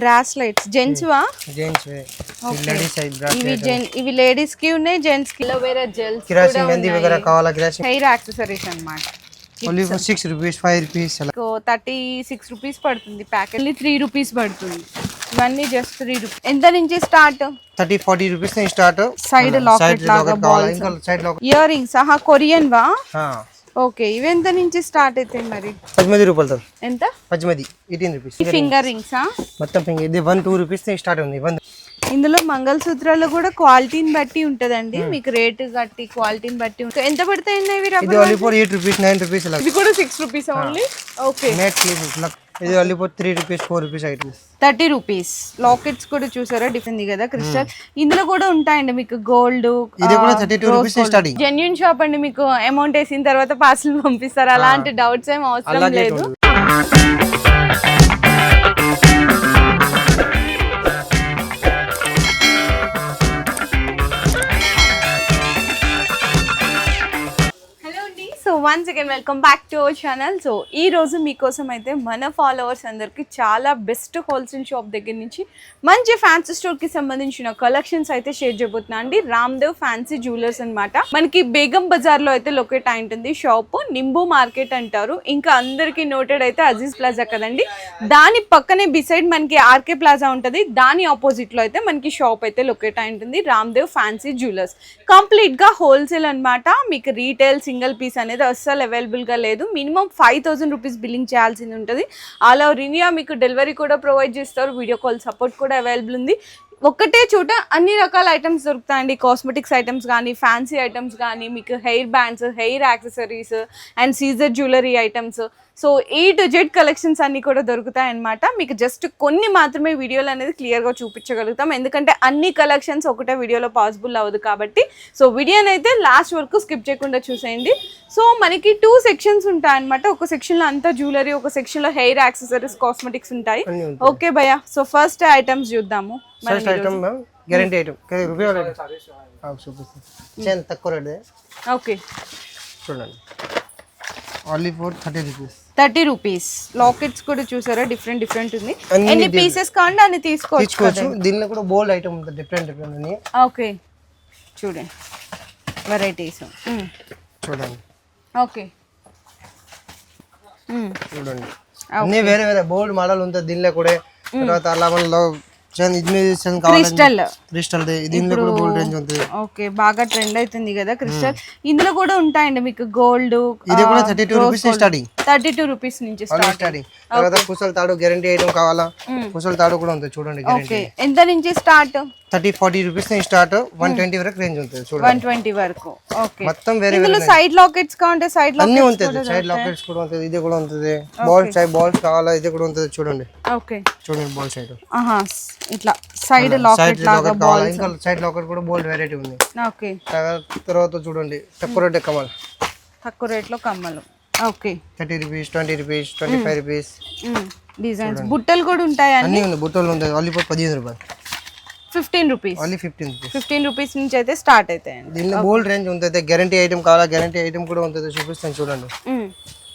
Bracelets gents వా? Gents ladies size ఇవి ladies కి ఉన్నాయి, జెంట్స్ కి. అలోవెరా జెల్స్ కిరాసి మెహందీ వగైరా కావాలా? కిరాసి హెయిర్ యాక్సెసరీస్ అన్నమాట. ఓన్లీ ఫర్ 6 రూపీస్ 5 రూపీస్ అలా 36 రూపీస్ పడుతుంది ప్యాకెట్. 3 రూపీస్ పడుతుంది. ఇవన్నీ జస్ట్ 3 రూపీస్. ఎంత నుంచి స్టార్ట్? 30-40 రూపీస్ నుంచి స్టార్ట్. సైడ్ లాకెట్ లాగా balls. Side locket ear rings. Korean వా? ఓకే. ఇవి ఎంత నుంచి స్టార్ట్ అవుతాయి మరి? 18 రూపాయలు. ఎంత? 18 రూపీస్. Finger rings. మొత్తం ఫింగర్ ఇది 1-2 రూపీస్ నుంచి స్టార్ట్ ఉంది. ఇందులో మంగళసూత్రాలు కూడా క్వాలిటీని బట్టి ఉంటదండి. మీకు రేట్ బట్టి క్వాలిటీని బట్టి ఉంటుంది. ఎంత పడతాయండి ఇవి? ఇది ఓన్లీ ఫర్ 8 రూపీస్ 9 రూపీస్ అలా. ఇది కూడా 6 rupees only. Okay. Net clip ఇది only for 3 rupees 4 rupees items. 30 rupees. Lockets కూడా చూసారా డిఫరెంట్ కదా క్రిస్టల్. ఇందులో కూడా ఉంటాయండి మీకు గోల్డ్. ఇది కూడా 32 రూపీస్ స్టార్టింగ్. జెన్యూన్ షాప్ అండి. మీకు అమౌంట్ వేసిన తర్వాత పార్సల్ పంపిస్తారు. అలాంటి డౌట్స్ ఏం అవసరం లేదు. So once again welcome back to our channel. So ఈ రోజు మీకోసం అయితే మన ఫాలోవర్స్ అందరికి చాలా బెస్ట్ హోల్సేల్ షాప్ దగ్గర నుంచి మంచి ఫ్యాన్సీ స్టోర్కి సంబంధించిన కలెక్షన్స్ అయితే షేర్ చేయబోతున్నా అండి. రామ్దేవ్ ఫ్యాన్సీ జ్యువెలర్స్ అనమాట. మనకి బేగం బజార్లో అయితే లొకేట్ అయి ఉంటుంది షాప్. నింబు మార్కెట్ అంటారు. ఇంకా అందరికీ నోటెడ్ అయితే అజీజ్ ప్లాజా కదండి. దాని పక్కనే బిసైడ్ మనకి ఆర్కే ప్లాజా ఉంటుంది. దాని ఆపోజిట్లో అయితే మనకి షాప్ అయితే లొకేట్ అయి ఉంటుంది. రామ్దేవ్ ఫ్యాన్సీ జ్యువెలర్స్ కంప్లీట్గా హోల్సేల్ అనమాట. మీకు రీటైల్ సింగిల్ పీస్ అనేది అస్సలు అవైలబుల్గా లేదు. మినిమం 5000 రూపీస్ బిల్లింగ్ చేయాల్సింది ఉంటుంది. ఆల్ ఓవర్ ఇండియా మీకు డెలివరీ కూడా ప్రొవైడ్ చేస్తారు. వీడియో కాల్ సపోర్ట్ కూడా అవైలబుల్ ఉంది. ఒక్కటే చోట అన్ని రకాల ఐటమ్స్ దొరుకుతాయండి. కాస్మెటిక్స్ ఐటమ్స్ కానీ, ఫ్యాన్సీ ఐటమ్స్ కానీ, మీకు hair bands, hair accessories and scissor jewellery items. So A to Z collections అన్నీ కూడా దొరుకుతాయి అన్నమాట. మీకు జస్ట్ కొన్ని మాత్రమే వీడియోలు అనేది క్లియర్గా చూపించగలుగుతాం. ఎందుకంటే అన్ని కలెక్షన్స్ ఒకటే వీడియోలో పాసిబుల్ అవ్వదు కాబట్టి. సో వీడియోని అయితే లాస్ట్ వరకు స్కిప్ చేయకుండా చూసేయండి. సో మనకి 2 సెక్షన్స్ ఉంటాయి అన్నమాట. ఒక సెక్షన్లో అంతా జ్యువెలరీ, ఒక సెక్షన్లో హెయిర్ యాక్సెసరీస్, కాస్మెటిక్స్ ఉంటాయి. ఓకే భయ్యా. సో ఫస్ట్ ఐటమ్స్ చూద్దాము. ఫస్ట్ ఐటమ్ గ్యారెంటీ ఐటమ్ తక్కువ రేట్. ఓకే చూడండి only for 30 rupees. 30 rupees. Lockets కూడా చూసారా డిఫరెంట్ ఉంది. ఎన్ని పీసెస్ కావాలంటే అన్ని తీసుకోవచ్చు. దీనిలో కూడా బోల్డ్ ఐటమ్ ఉంటుంది. డిఫరెంట్ ఉంది. ఓకే చూడండి వెరైటీస్ చూడండి. ఓకే చూడండి అన్ని వేరే వేరే బోల్డ్ మోడల్ ఉంటుంది దీనిలో కూడా. తర్వాత అలా మనలో క్రిస్టల్ దీనిలో కూడా గోల్డ్ రేంజ్ ఉంటుంది. ఓకే బాగా ట్రెండ్ అవుతుంది కదా క్రిస్టల్. ఇందులో కూడా ఉంటాయండి మీకు గోల్డ్. ఇది కూడా 32 రూపీస్ స్టార్టింగ్. 32 రూపీస్ నుంచి స్టార్టింగ్. తర్వాత కుసల్ తాడు గ్యారెంటీ ఐటమ్ కావాలా? కుసల్ తాడు కూడా ఉంటుంది చూడండి. ఓకే ఎంత నుంచి స్టార్ట్? 30-40 రూపీస్ నుంచి స్టార్ట్ 120 వరకు రేంజ్ ఉంటుంది చూడండి. 120 వరకు. ఓకే మొత్తం వేరే ఇందులో సైడ్ లాకెట్స్ కావాలంటే సైడ్ అన్ని ఉంటుంది. సైడ్ లాకెట్స్ కూడా ఉంటుంది. ఇది కూడా ఉంటుంది. బాల్స్ కావాలా? ఇది కూడా ఉంటుంది చూడండి. ఓకే చూడండి బాల్ సైడ్. ఇట్లా సైడ్ లాకెట్ లాగా బాల్స్. ఇంకా సైడ్ లాకెట్ కూడా బోల్డ్ వెరైటీ ఉంది. ఓకే తర్వాత చూడండి తక్కువ రేట్ కమ్మలు. తక్కువ రేట్ లో కమ్మలు. Okay 30 rupees 20 rupees 25 rupees. Designs బుట్టలు కూడా ఉంటాయి. అన్ని ఉంది. బుట్టలు ఉంటాయి. ఓన్లీ 15 రూపాయలు. 15 రూపీస్. Only 15 rupees. 15 రూపీస్ నుంచి అయితే స్టార్ట్ అవుతాయండి. దీనిలో బోల్డ్ రేంజ్ ఉంటుంది. గ్యారెంటీ ఐటమ్ కావాలా? గ్యారెంటీ ఐటమ్ కూడా ఉంటుంది. చూపిస్తాను చూడండి.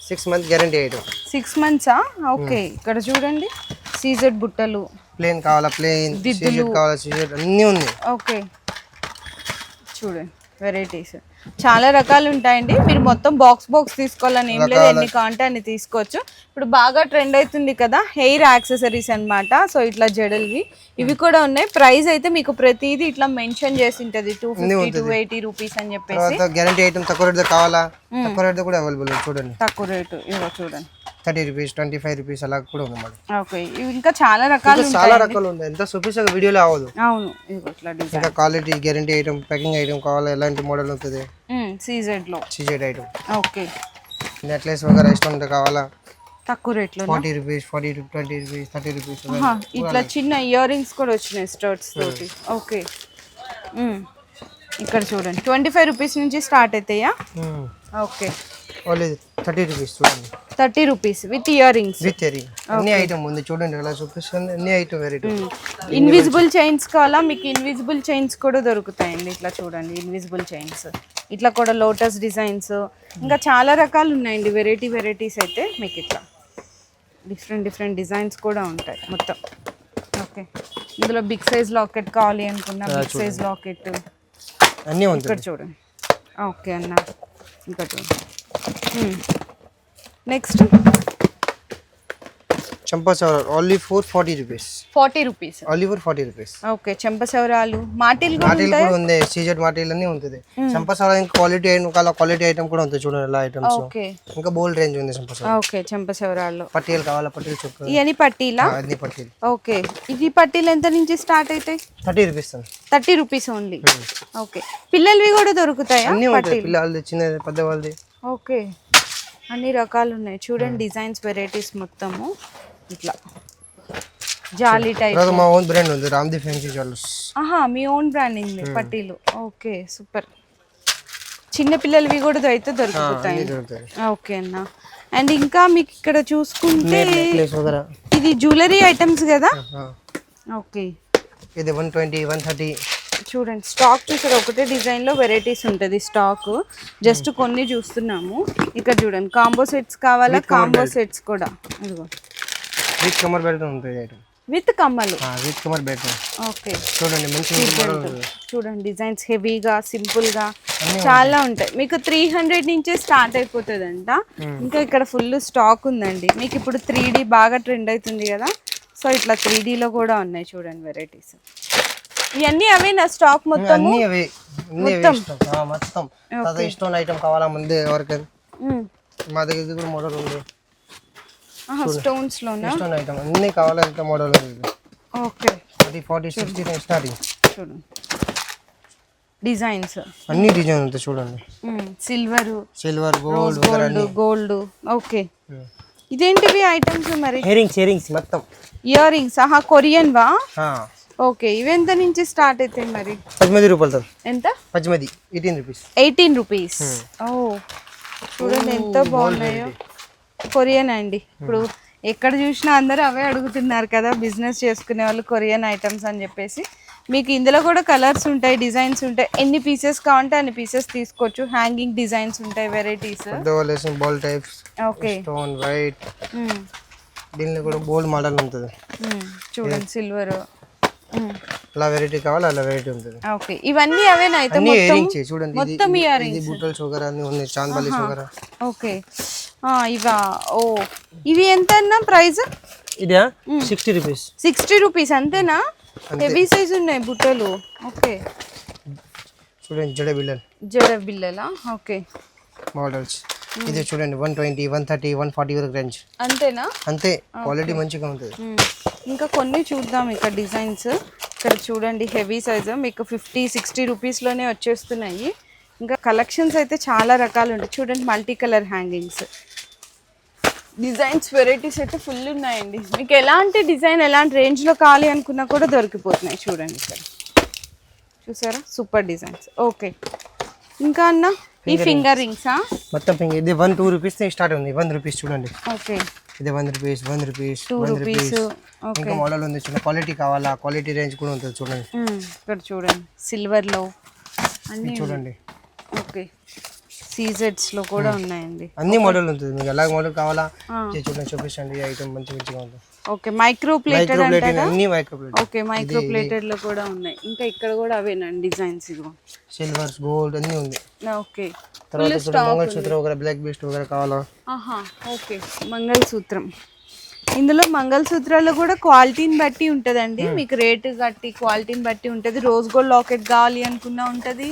6 మంత్స్ గ్యారెంటీ ఐటమ్. 6 మంత్సా? ఓకే ఇక్కడ చూడండి. సీజెడ్ బుట్టలు. ప్లేన్ కావాలా? ప్లేన్. సీజెడ్ కావాలా? సీజెడ్ అన్నీ ఉన్నాయి. ఓకే చూడండి వెరైటీస్ చాలా రకాలు ఉంటాయండి. మీరు మొత్తం బాక్స్ తీసుకోవాలని ఏం లేదు. ఎన్ని కావాలంటే అన్ని తీసుకోవచ్చు. ఇప్పుడు బాగా ట్రెండ్ అవుతుంది కదా హెయిర్ యాక్సెసరీస్ అన్నమాట. సో ఇట్లా జడల్వి ఇవి కూడా ఉన్నాయి. ప్రైస్ అయితే మీకు ప్రతిదీ ఇట్లా మెన్షన్ చేసి ఉంటుంది 250 280 రూపీస్ అని చెప్పేసి. గ్యారెంటీ ఐటమ్ తక్కువ రేట్ కావాలా? తక్కువ రేట్ కూడా అవైలబుల్ చూడండి. తక్కువ రేటు ఇవో చూడండి 30 రూపీస్ 25 రూపీస్ అలా కూడా ఉంది మేడం. ఓకే ఇంకా చాలా రకాలు ఉంది. ఎంత చూపిస్తే వీడియోలో అవ్వదు. అవును ఇట్లా డిజైన్. ఇంకా quality guarantee item packing item కావాలా? ఎలాంటి మోడల్ ఉంటుంది? CZ item. ఓకే నెక్లెస్ వగైరా ఇష్టం ఉంటే కావాలా? తక్కువ రేట్ లో 40 రూపీస్ 20 రూపీస్ 30 రూపీస్. ఇట్లా చిన్న ఇయర్ రింగ్స్ కూడా వచ్చినాయి స్టర్ట్స్ తోటి. ఓకే ఇక్కడ చూడండి 25 రూపీస్ నుంచి స్టార్ట్ అవుతాయా? ఓకే ఓన్లీ 30 రూపీస్ చూడండి. 30 rupees with ear rings. With ear ring అన్ని ఐటమ్ ఉంది చూడండి. ఎలా చూపిస్తుంది అన్ని ఐటమ్ వెరైటీ. ఇన్విజిబుల్ చైన్స్ కావాలా? మీకు ఇన్విజిబుల్ చైన్స్ కూడా దొరుకుతాయండి. ఇట్లా చూడండి ఇన్విజిబుల్ చైన్స్. ఇట్లా కూడా లోటస్ డిజైన్స్ ఇంకా చాలా రకాలు ఉన్నాయండి. వెరైటీస్ అయితే మీకు ఇట్లా డిఫరెంట్ డిజైన్స్ కూడా ఉంటాయి మొత్తం. ఓకే, ఇందులో బిగ్ సైజ్ లాకెట్ కావాలి అనుకున్నా బిగ్ సైజ్ లాకెట్ అన్నీ ఉంటాయి. ఇక్కడ చూడండి. ఓకే అన్న, ఇంకా చూడండి. నెక్స్ట్ చంపసవరాలు only for 40 rupees. 40 rupees. Only for 40 rupees. Okay, చెంపసవరాలు మాటిల్ మాటిల్ కూడా ఉంది, సీజెడ్ మాటిల్ అన్నీ ఉంటుంది. చంపసవరాలు ఇంకా క్వాలిటీ క్వాలిటీ ఐటమ్ కూడా ఉంటుంది చూడండి ఎలా ఐటమ్స్. ఓకే, ఇంకా బోల్డ్ రేంజ్ ఉంది చంపసవరాలు. ఓకే, చెంపసవరాలు పట్టీలు కావాలా, పట్టీలు చొక్కా ఇవన్నీ పట్టీలా? అన్ని పట్టీలు. ఓకే, ఇది పట్టీలు ఎంత నుంచి స్టార్ట్ అవుతాయి? 30 రూపీస్. 30 rupees only. ఓకే, పిల్లలవి కూడా దొరుకుతాయా? అన్నీ ఉంటాయి, పిల్లలది చిన్నది పెద్దవాళ్ళది. ఓకే, అన్ని రకాలు ఉన్నాయి చూడండి, డిజైన్స్ వెరైటీస్ మొత్తము ఇట్లా జాలీ టైప్. మా ఓన్ బ్రాండ్ ఉంది రామ్ది ఫ్యాన్సీ జ్యువెలర్స్. ఆహా, మీ ఓన్ బ్రాండింగ్ పట్టీలు. Okay, super. చిన్న పిల్లలవి కూడా అయితే దొరుకుతాయి. ఓకే అన్న. అండ్ ఇంకా మీకు ఇక్కడ చూసుకుంటే ఇది జ్యువెలరీ ఐటమ్స్ కదా? ఓకే, ఇది 120 130. చూడండి స్టాక్ చూసారు, ఒకటే డిజైన్ లో వెరైటీస్ ఉంటుంది స్టాక్. జస్ట్ కొన్ని చూస్తున్నాము. ఇక్కడ చూడండి కాంబో సెట్స్ కావాలా? కాంబో సెట్స్ కూడా ఇదిగో విత్ కమర్ బెల్ట్ ఉంటుంది ఐటమ్. విత్ కమ్మలు. విత్ కమర్ బెల్ట్. ఓకే, చూడండి మంచి చూడండి డిజైన్స్ హెవీగా సింపుల్ గా చాలా ఉంటాయి. మీకు 300 నుంచే స్టార్ట్ అయిపోతుందంట. ఇంకా ఇక్కడ ఫుల్ స్టాక్ ఉందండి. మీకు ఇప్పుడు 3D బాగా ట్రెండ్ అవుతుంది కదా, సో ఇట్లా 3D లో కూడా ఉన్నాయి చూడండి వెరైటీస్. ఇవన్నీ అవే నా స్టాక్ మొత్తం. మొత్తం స్టోన్ ఐటమ్ కావాలా ముందే ఎవరికైనా మా దగ్గర కూడా మోడల్ ఉంది. స్టోన్స్ లోనా? స్టోన్ ఐటమ్ అన్ని కావాలంటే మోడల్ ఉంది. ఓకే, అది 40 60 స్టార్టింగ్. చూడండి డిజైన్స్ అన్ని డిజైన్ ఉంటాయి చూడండి. Silver gold gold. ఓకే, ఇదేంటివి ఐటమ్స్ మరి? ఇయరింగ్స్ మొత్తం. Earrings. కొరియన్ వా? ఓకే, ఇవి ఎంత నుంచి స్టార్ట్ అవుతాయి మరి? 18 రూపాయలు. ఎంత? 18 రూపీస్. 18 రూపీస్. ఓ చూడండి ఎంత బాగున్నాయో. కొరియన్ అండి. ఇప్పుడు ఎక్కడ చూసినా అందరూ అవే అడుగుతున్నారు కదా బిజినెస్ చేసుకునే వాళ్ళు, కొరియన్ ఐటమ్స్ అని చెప్పేసి. మీకు ఇందులో కూడా కలర్స్ ఉంటాయి, డిజైన్స్ ఉంటాయి. ఎన్ని పీసెస్ కావాలంటే అన్ని పీసెస్ తీసుకోవచ్చు. హ్యాంగింగ్ డిజైన్స్ ఉంటాయి, varieties. Ball types. Okay, stone white. దీనిలో కూడా బోల్డ్ మోడల్ ఉంటుంది చూడండి. సిల్వర్ అలా వెరైటీ కావాలి, అలా వెరైటీ ఉంటుంది. ఓకే, ఇవన్నీ అవేనా అయితే? చూడండి మొత్తం ఇయర్ రింగ్స్. బుట్టల్ షుగర్ అన్ని ఉన్నాయి, చాందబాలి షుగర్. ఓకే, ఇవా? ఓ, ఇవి ఎంత అన్న ప్రైస్? ఇదా 60 రూపీస్. 60 రూపీస్ అంతేనా? హెవీ సైజ్ ఉన్నాయి బుట్టలు. ఓకే, చూడండి జడ బిల్లలా? Okay, models. ఇది చూడండి 120 130 140 వరకు రేంజ్. అంతేనా? అంతే, క్వాలిటీ మంచిగా ఉంటుంది. ఇంకా కొన్ని చూద్దాం ఇక్కడ డిజైన్స్. ఇక్కడ చూడండి హెవీ సైజ్ మీకు 50 60 రూపీస్లోనే వచ్చేస్తున్నాయి. ఇంకా కలెక్షన్స్ అయితే చాలా రకాలు ఉంటాయి చూడండి. Multi colour hangings, designs, varieties అయితే ఫుల్ ఉన్నాయండి. మీకు ఎలాంటి డిజైన్ ఎలాంటి రేంజ్లో కావాలి అనుకున్నా కూడా దొరికిపోతున్నాయి చూడండి. ఇక్కడ చూసారా సూపర్ డిజైన్స్. ఓకే, ఇంకా అన్న ఈ ఫింగర్ రింగ్సా? మొత్తం ఫింగర్. ఇది 1-2 రూపీస్ స్టార్ట్ ఉంది. 1 రూపీస్ చూడండి. ఓకే, ఇది 1 రూపీస్ 2 రూపీస్. ఇంకా మోడల్ ఉంది చూడండి. క్వాలిటీ కావాలా, క్వాలిటీ రేంజ్ కూడా ఉంటుంది చూడండి. ఇక్కడ చూడండి సిల్వర్లో అన్ని చూడండి. ఓకే, సీజెడ్స్ లో కూడా ఉన్నాయండి. అన్ని మోడల్ ఉంటుంది, మీకు ఎలా మోడల్ కావాలా చూడండి, చూపించండి. ఈ ఐటమ్ మంచిగా ఉంటుంది. ఓకే, మైక్రో ప్లేటెడ్ అంటారా? అన్ని micro plated. Okay, micro plated లో కూడా ఉన్నాయి. ఇంకా ఇక్కడ కూడా అవేనండి డిజైన్స్. ఇదిగో సిల్వర్స్, గోల్డ్ అన్ని ఉంది. ఓకే, తర్వాత మంగళసూత్రం వగైరా, బ్లాక్ బీస్ట్ వగైరా కావాలా? ఓకే, మంగళసూత్రం. ఇందులో మంగళసూత్రాలు కూడా క్వాలిటీని బట్టి ఉంటుందండి. మీకు రేటు బట్టి క్వాలిటీని బట్టి ఉంటుంది. రోజ్ గోల్డ్ లాకెట్ కావాలి అనుకున్నా ఉంటుంది.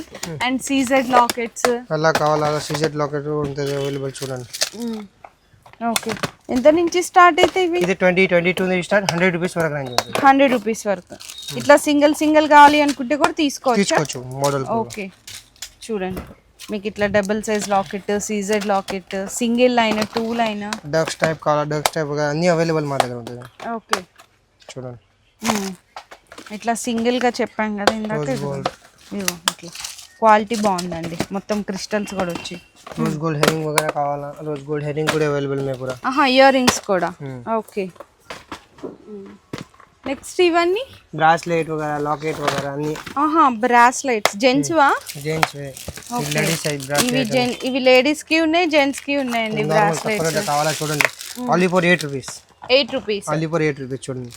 అండ్ సీజెడ్ లాకెట్స్ అలా కావాలా, సీజెడ్ లాకెట్ ఉంటుంది అవైలబుల్ చూడండి. ఓకే, ఎంత నుంచి స్టార్ట్ అయితే ఇవి? ఇది 20-22 నుంచి స్టార్ట్ 100 రూపీస్ వరకు రేంజ్ ఉంటుంది. 100 రూపీస్ వరకు. ఇట్లా సింగిల్ కావాలి అనుకుంటే కూడా తీసుకోవచ్చు మోడల్. ఓకే, చూడండి మీకు ఇట్లా double size locket, CZ locket, single line, 2 line, ducks type కావాలా, డక్స్ టైప్ అన్ని అవైలబుల్ మా దగ్గర ఉంటుంది. ఓకే, చూడండి ఇట్లా సింగిల్ గా చెప్పాం కదా ఇందాక. ఇదిగో ఇట్లా క్వాలిటీ బాగుందండి. మొత్తం క్రిస్టల్స్ కూడా వచ్చి. రోజ్ గోల్డ్ హెరింగ్ వగైరా కావాలా, రోజ్ గోల్డ్ హెరింగ్ కూడా అవైలబుల్ మే పూరా. ఇయర్ రింగ్స్ కూడా. ఓకే, నెక్స్ట్ ఇవన్నీ బ్రాస్లెట్ వగైరా, లాకెట్ వగైరా అన్ని. బ్రాస్లెట్స్ జెంట్స్ వా? Gents ladies size bracelet. ఇవి లేడీస్ కి ఉన్నాయి, జెంట్స్ కి ఉన్నాయండి బ్రాస్లెట్స్. కావాలా చూడండి. Only for 8 rupees. 8 rupees. Only for 8 rupees చూడండి.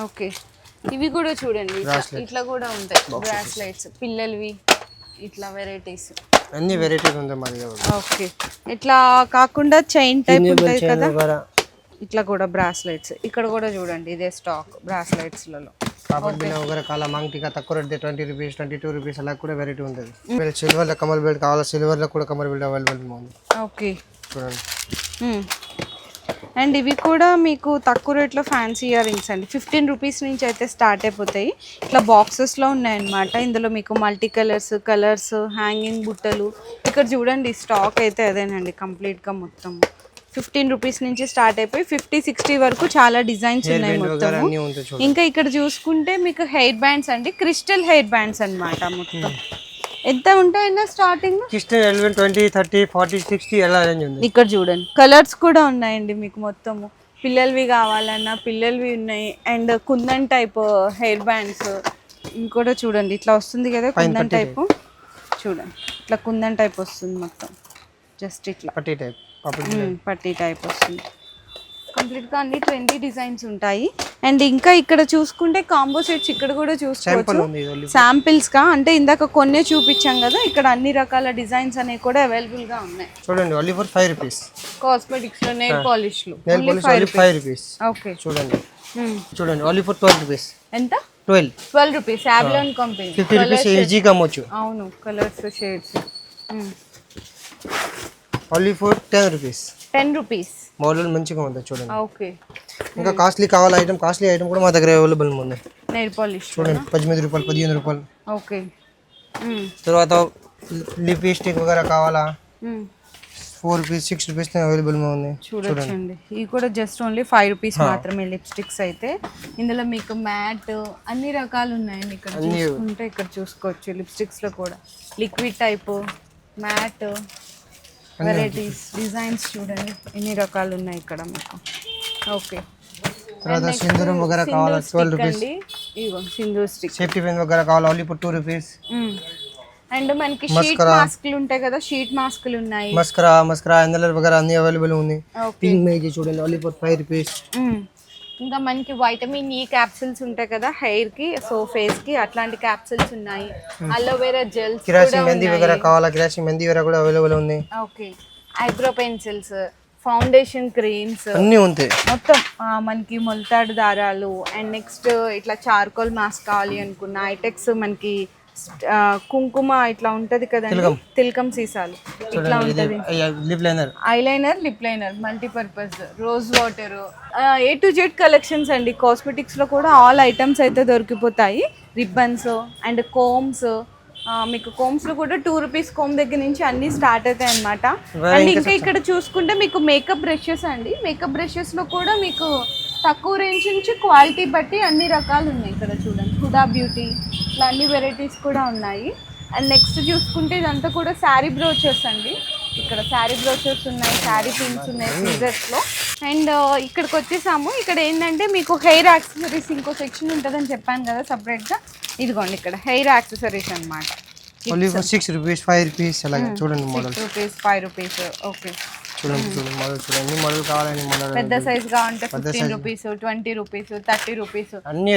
ఓకే, ఇవి కూడా చూడండి ఇట్లా కూడా ఉంటాయి బ్రాస్లెట్స్ పిల్లలవి, ఇట్లా వెరైటీస్ అన్ని వెరైటీస్ ఉంటాయి మరి. ఓకే, ఇట్లా కాకుండా చైన్ టైప్ ఉంటాయి కదా, ఇట్లా కూడా బ్రాస్లెట్స్. ఇక్కడ కూడా చూడండి ఇదే స్టాక్ బ్రాస్లెట్స్లలో. పాపడ్ బిల్ల వగైరా కాలా మాంగ్టికా తక్కువ రేట్ 20 రూపీస్ 22 రూపీస్ అలా కూడా వెరైటీ ఉంటుంది. సిల్వర్ లో కమల్ బెల్ట్ కావాలా, సిల్వర్ లో కూడా కమల్ బెల్ట్ అవైలబుల్ ఉంది. ఓకే చూడండి. అండ్ ఇవి కూడా మీకు తక్కువ రేట్లో ఫ్యాన్సీ ఇయర్ రింగ్స్ అండి. 15 రూపీస్ నుంచి అయితే స్టార్ట్ అయిపోతాయి. ఇట్లా బాక్సెస్లో ఉన్నాయన్నమాట. ఇందులో మీకు మల్టీ కలర్స్ హ్యాంగింగ్ బుట్టలు. ఇక్కడ చూడండి స్టాక్ అయితే అదేనండి కంప్లీట్గా మొత్తం 15 రూపీస్ నుంచి స్టార్ట్ అయిపోయి 50-60 వరకు చాలా డిజైన్స్ ఉన్నాయి మొత్తం. ఇంకా ఇక్కడ చూసుకుంటే మీకు హెయిర్ బ్యాండ్స్ అండి, క్రిస్టల్ హెయిర్ బ్యాండ్స్ అన్నమాట. మొత్తం ఎంత ఉంటాయన్నా స్టార్టింగ్? క్రిస్టల్ 11, 20, 30, 40, 60 ఎలా రేంజ్ ఉంది. ఇక్కడ చూడండి కలర్స్ కూడా ఉన్నాయండి మీకు మొత్తము. పిల్లలవి కావాలన్నా పిల్లలవి ఉన్నాయి. And kundan type hair bands ఇంకోటి చూడండి ఇట్లా వస్తుంది కదా కుందన్ టైప్. చూడండి ఇట్లా కుందన్ టైప్ వస్తుంది మొత్తం, జస్ట్ ఇట్లా పట్టీ టైప్ వస్తుంది. కంప్లీట్గా అన్ని 20 డిజైన్స్ ఉంటాయి. అండ్ ఇంకా ఇక్కడ చూసుకుంటే కాంబో సెట్స్ ఇక్కడ కూడా చూసుకోవచ్చు శాంపిల్స్ గా. అంటే ఇందాక కొన్నే చూపించాం కదా, ఇక్కడ అన్ని రకాల డిజైన్స్ అనేవి కూడా అవైలబుల్ గా ఉన్నాయి. చూడండి ఓన్లీ ఫర్ 5 రూపీస్. కాస్మెటిక్స్ లో నెయిల్ పాలిష్ లో ఓన్లీ 5 రూపీస్. ఓకే చూడండి చూడండి ఓన్లీ ఫర్ 12 రూపీస్. ఎంత? 12 రూపీస్. అబ్లాన్ కంపెనీ 50 రూపీస్ ఈజీగా అమ్మొచ్చు. అవును, colours shades. Only for 10 rupees. 10 rupees. Model మంచిగా ఉంది చూడండి. ఓకే, ఇంకా కాస్ట్లీ కావాలి ఐటమ్, కాస్ట్లీ ఐటమ్ కూడా మా దగ్గర అవైలబుల్ ఉంది. నెయిల్ పాలిష్ చూడండి 18 రూపాయలు 15 రూపాయలు. ఓకే, తర్వాత లిప్స్టిక్ వగైరా కావాలా 4 రూపీస్ 6 రూపీస్ అవైలబుల్ ఉంది. చూడండి ఇవి కూడా జస్ట్ ఓన్లీ 5 రూపీస్ మాత్రమే లిప్స్టిక్స్ అయితే. ఇందులో మీకు మ్యాట్ అన్ని రకాలు ఉన్నాయండి. ఇక్కడ చూసుకుంటే ఇక్కడ చూసుకోవచ్చు లిప్స్టిక్స్ లో కూడా liquid type, matte, varieties, designs చూడండి ఎన్ని రకాలు ఉన్నాయి ఇక్కడ మీకు. ఓకే, తర్వాత సింధూరం వగైరా కావాలా 12 రూపీస్. ఇగో సింధూర్ స్టిక్. సేఫ్టీ పిన్ వగైరా కావాలా ఓన్లీ ఫర్ 2 రూపీస్. అండ్ మనకి షీట్ మాస్క్లు ఉంటాయి కదా, షీట్ మాస్క్లు ఉన్నాయి. మస్కరా ఎన్ఎల్ఆర్ వగైరా అన్ని అవైలబుల్ ఉంది. పింక్ మేజీ చూడండి ఓన్లీ ఫర్ 5 రూపీస్. ఇంకా మనకి వైటమిన్ ఈ క్యాప్సిల్స్ ఉంటాయి కదా హెయిర్ కి, సో ఫేస్ కి, అట్లాంటి క్యాప్సిల్స్ ఉన్నాయి. అలోవెరా జెల్స్, కిరాసిన్ మెంది వగైరా కావాలా, కిరాసిన్ మెంది వగైరా కూడా అవైలబుల్ ఉంది. Okay, eyebrow pencils, foundation creams అన్ని ఉంటాయి మొత్తం. మనకి మొలతాడు దారాలు. అండ్ నెక్స్ట్ ఇట్లా చార్కోల్ మాస్క్ కావాలి అనుకున్న ఐటెక్స్, మనకి కుంకుమ ఇట్లా ఉంటది కదండి, తిలకం సీసాలు ఇట్లా ఉంటది. Eyeliner, lip liner, multipurpose, rose water, A to Z collections అండి. కాస్మెటిక్స్ లో కూడా ఆల్ ఐటమ్స్ అయితే దొరికిపోతాయి. రిబ్బన్స్ అండ్ కోమ్స్, మీకు కోమ్స్ లో కూడా 2 రూపీస్ కోమ్ దగ్గర నుంచి అన్ని స్టార్ట్ అవుతాయి అన్నమాట. అండ్ ఇంకా ఇక్కడ చూసుకుంటే మీకు మేకప్ బ్రషెస్ అండి. మేకప్ బ్రషెస్ లో కూడా మీకు తక్కువ రేంజ్ నుంచి క్వాలిటీ బట్టి అన్ని రకాలు ఉన్నాయి. ఇక్కడ చూడండి హుడా బ్యూటీ, ఇట్లా అన్ని వెరైటీస్ కూడా ఉన్నాయి. అండ్ నెక్స్ట్ చూసుకుంటే ఇదంతా కూడా శారీ బ్రోచర్స్ అండి. ఇక్కడ శారీ బ్రోచర్స్ ఉన్నాయి, శారీ పిన్స్ ఉన్నాయి సీజర్స్లో. అండ్ ఇక్కడికి వచ్చేసాము. ఇక్కడ ఏంటంటే మీకు హెయిర్ యాక్సెసరీస్ ఇంకో సెక్షన్ ఉంటుందని చెప్పాను కదా సపరేట్గా. ఇదిగోండి ఇక్కడ హెయిర్ యాక్సెసరీస్ అనమాట. 6 రూపీస్ 5 రూపీస్ అలాగే చూడండి మోడల్. 6 rupees 5 rupees. ఓకే, చూడండి మోడల్ చూడండి. మోడల్ కావాలని మోడల్ పెద్ద సైజ్ గా ఉంటే 15 రూపీస్, 20 రూపీస్, 30 రూపీస్.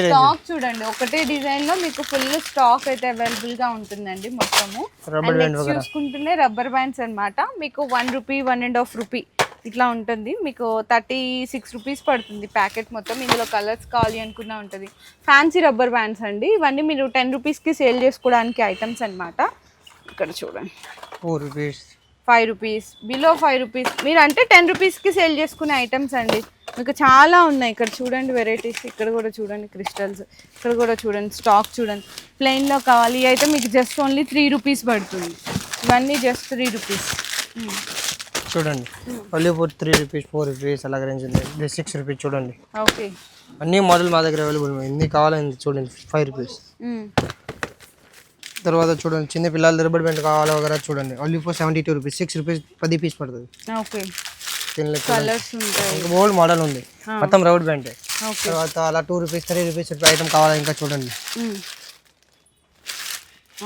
స్టాక్ చూడండి ఒకటే డిజైన్ లో మీకు ఫుల్ స్టాక్ అయితే అవైలబుల్ గా ఉంటుందండి మొత్తము. చూసుకుంటూనే రబ్బర్ బ్యాండ్స్ అన్నమాట. మీకు 1 రూపీ 1.5 రూపీ ఇట్లా ఉంటుంది. మీకు 36 రూపీస్ పడుతుంది ప్యాకెట్ మొత్తం. ఇందులో కలర్స్ కావాలి అనుకున్నా ఉంటుంది. ఫ్యాన్సీ రబ్బర్ బ్యాండ్స్ అండి ఇవన్నీ. మీరు 10 రూపీస్కి సేల్ చేసుకోవడానికి ఐటమ్స్ అనమాట. ఇక్కడ చూడండి 4 రూపీస్ 5 రూపీస్, బిలో 5 రూపీస్. మీరు అంటే 10 రూపీస్కి సేల్ చేసుకునే ఐటమ్స్ అండి. మీకు చాలా ఉన్నాయి ఇక్కడ చూడండి వెరైటీస్. ఇక్కడ కూడా చూడండి క్రిస్టల్స్, ఇక్కడ కూడా చూడండి స్టాక్ చూడండి. ప్లెయిన్లో కావాలి అయితే మీకు జస్ట్ ఓన్లీ 3 రూపీస్ పడుతుంది. ఇవన్నీ జస్ట్ 3 రూపీస్ చూడండి. ఓన్లీ ఫర్ 3 రూపీస్ 4 రూపీస్ అలాగే రేంజ్ ఉంది. 6 రూపీస్ చూడండి. ఓకే, అన్ని మోడల్ మా దగ్గర అవైలబుల్ ఉంది. ఎన్ని కావాలని చూడండి 5 రూపీస్. తర్వాత చూడండి చిన్న పిల్లల రబ్బర్ బ్యాండ్ కావాలా వగైరా చూడండి only for 72 rupees. 6 rupees 10 piece పడుతుంది. ఓకే, కలర్స్ ఉంటాయి. ఓల్డ్ మోడల్ ఉంది మొత్తం రబ్బర్ బ్యాండ్. తర్వాత అలా 2 రూపీస్ 3 రూపీస్ ఐటమ్ కావాలా ఇంకా చూడండి.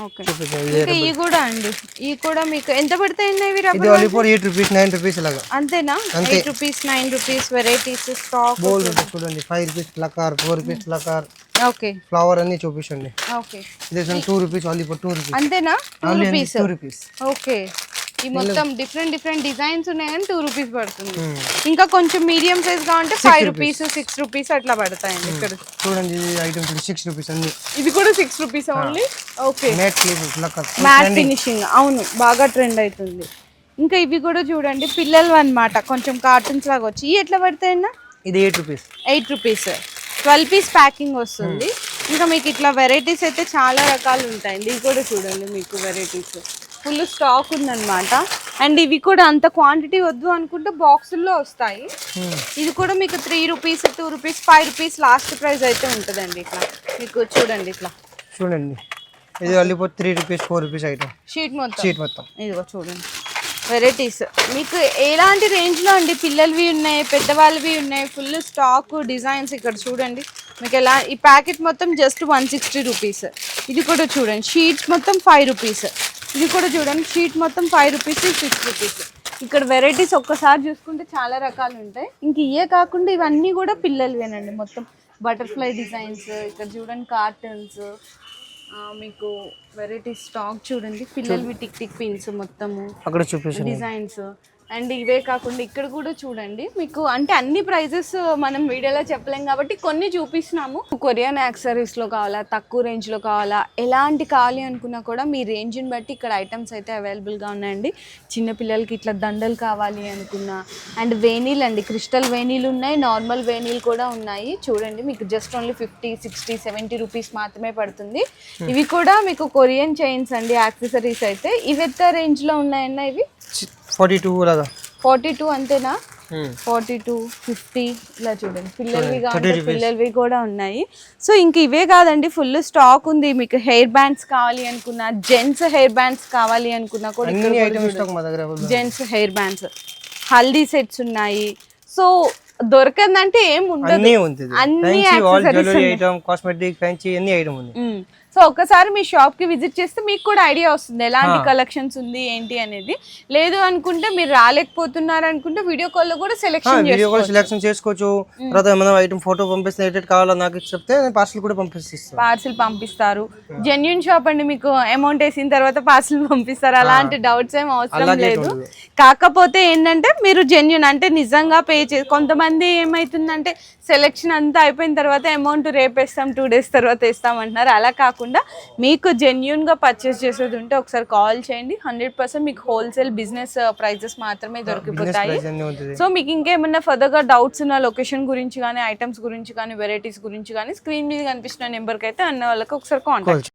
ఓకే. చూపించాను. ఇంకా ఇవి కూడా అండి, ఇవి కూడా మీకు ఎంత పడతాయండి ఇవి ఇది rubber? Only for 8 rupees 9 rupees లాగా అంతేనా? 8 రూపీస్ 9 రూపీస్ వెరైటీస్ స్టాక్. బోల్ ఉంటుంది చూడండి. 5 రూపీస్ లకార్, 4 రూపీస్ లకార్, ఓకే ఫ్లవర్ అన్ని చూపించండి. ఓకే. ఇది 2 రూపీస్ ఓన్లీ ఫర్ 2 రూపీస్. అంతేనా? 2 రూపీస్. 2 రూపీస్. ఓకే. ఈ మొత్తం డిఫరెంట్ డిజైన్స్ ఉన్నాయి కానీ 2 రూపీస్ పడుతుంది. ఇంకా కొంచెం మీడియం సైజ్ కావాలంటే 5 రూపీస్ 6 రూపీస్ అట్లా పడతాయండి ఇక్కడ. చూడండి ఈ ఐటమ్స్ 6 రూపీస్ అన్ని. ఇవి కూడా 6 rupees only. Okay. Matte clip lacquer matte finishing, అవును బాగా ట్రెండ్ అవుతుంది. ఇంకా ఇవి కూడా చూడండి పిల్లలు అన్నమాట, కొంచెం కార్టూన్స్ లాగా వచ్చి. ఇవి ఎట్లా పడతాయన్నా? ఇది 8 రూపీస్. 8 రూపీస్ 12 పీస్ ప్యాకింగ్ వస్తుంది. ఇంకా మీకు ఇట్లా వెరైటీస్ అయితే చాలా రకాలు ఉంటాయండి. ఇవి కూడా చూడండి, మీకు వెరైటీస్ ఫుల్ స్టాక్ ఉందన్నమాట. అండ్ ఇవి కూడా అంత క్వాంటిటీ వద్దు అనుకుంటే బాక్సుల్లో వస్తాయి. ఇది కూడా మీకు 3 rupees 2 rupees 5 rupees last price అయితే ఉంటుందండి. ఇట్లా మీకు చూడండి, ఇట్లా చూడండి. ఇది only for 3 rupees 4 rupees item. Sheet మొత్తం. ఇదిగో చూడండి వెరైటీస్ మీకు ఎలాంటి రేంజ్లో అండి. పిల్లలవి ఉన్నాయి, పెద్దవాళ్ళవి ఉన్నాయి, ఫుల్ స్టాక్ డిజైన్స్. ఇక్కడ చూడండి మీకు ఎలా, ఈ ప్యాకెట్ మొత్తం జస్ట్ 160 రూపీస్. ఇది కూడా చూడండి షీట్స్ మొత్తం 5 రూపీస్. ఇది కూడా చూడండి షీట్ మొత్తం 5 రూపీస్ 6 రూపీస్. ఇక్కడ వెరైటీస్ ఒక్కసారి చూసుకుంటే చాలా రకాలు ఉంటాయి. ఇంక ఇవే కాకుండా ఇవన్నీ కూడా పిల్లలవేనండి. మొత్తం బటర్ఫ్లై డిజైన్స్, ఇక్కడ చూడండి కార్టూన్స్, మీకు వెరైటీ స్టాక్ చూడండి. పిల్లలవి టిక్ టిక్ పిన్స్ మొత్తము అక్కడ చూపించండి డిజైన్స్. అండ్ ఇవే కాకుండా ఇక్కడ కూడా చూడండి మీకు, అంటే అన్ని ప్రైజెస్ మనం వీడియోలో చెప్పలేం కాబట్టి కొన్ని చూపిస్తున్నాము. కొరియన్ యాక్సెసరీస్లో కావాలా, తక్కువ రేంజ్లో కావాలా, ఎలాంటి కావాలి అనుకున్నా కూడా మీ రేంజ్ని బట్టి ఇక్కడ ఐటమ్స్ అయితే అవైలబుల్గా ఉన్నాయండి. చిన్నపిల్లలకి ఇట్లా దండలు కావాలి అనుకున్నా, అండ్ వేణీలు అండి, క్రిస్టల్ వేణీలు ఉన్నాయి, నార్మల్ వేణీలు కూడా ఉన్నాయి. చూడండి మీకు జస్ట్ ఓన్లీ 50 60 70 రూపీస్ మాత్రమే పడుతుంది. ఇవి కూడా మీకు కొరియన్ చైన్స్ అండి, యాక్సెసరీస్ అయితే. ఇవి ఎంత రేంజ్లో ఉన్నాయన్న? ఇవి 42 లాగా. 42 అంతేనా? 42 50 ఇలా చూడండి. పిల్లలవి కావాలి, పిల్లలవి కూడా ఉన్నాయి. సో ఇంక ఇవే కాదండి, ఫుల్ స్టాక్ ఉంది. మీకు హెయిర్ బ్యాండ్స్ కావాలి అనుకున్నా, జెంట్స్ హెయిర్ బ్యాండ్స్ కావాలి అనుకున్నా కూడా gents hair bands, haldi sets ఉన్నాయి. సో దొరకందంటే ఏం ఉండదు, అన్ని కాస్మెటిక్ ఫ్యాన్సీ అన్ని ఐటమ్ ఉంది. సో ఒకసారి మీ షాప్ కి విజిట్ చేస్తే మీకు కూడా ఐడియా వస్తుంది ఎలాంటి కలెక్షన్స్ ఉంది ఏంటి అనేది. లేదు అనుకుంటే మీరు రాలేకపోతున్నారు అనుకుంటే వీడియో కాల్ లో కూడా సెలెక్షన్ చేసుకోవచ్చు. తర్వాత ఏమైనా ఐటమ్ ఫోటో పంపిస్తే ఎడిట్ కావాలో నాకు చెప్తే నేను పార్సల్ కూడా పంపిస్తాను. పార్సిల్ పంపిస్తారు. జెన్యూన్ షాప్ అండి, మీకు అమౌంట్ వేసిన తర్వాత పార్సిల్ పంపిస్తారు. అలాంటి డౌట్స్ ఏం అవసరం లేదు. కాకపోతే ఏంటంటే మీరు జెన్యూన్ అంటే నిజంగా పే చేసి, కొంతమంది ఏమైతుందంటే సెలెక్షన్ అంతా అయిపోయిన తర్వాత అమౌంట్ రేపేస్తాం 2 days తర్వాత వేస్తాం అంటున్నారు. అలా కాకుండా మీకు జెన్యూన్గా పర్చేస్ చేసేది ఉంటే ఒకసారి కాల్ చేయండి. 100% మీకు హోల్సేల్ బిజినెస్ ప్రైజెస్ మాత్రమే దొరికిపోతాయి. సో మీకు ఇంకేమన్నా ఫర్దర్గా డౌట్స్ ఉన్న లొకేషన్ గురించి కానీ, ఐటమ్స్ గురించి కానీ, వెరైటీస్ గురించి కానీ స్క్రీన్ మీద కనిపిస్తున్న నెంబర్కి అయితే అన్న వాళ్ళకి ఒకసారి కాంటాక్ట్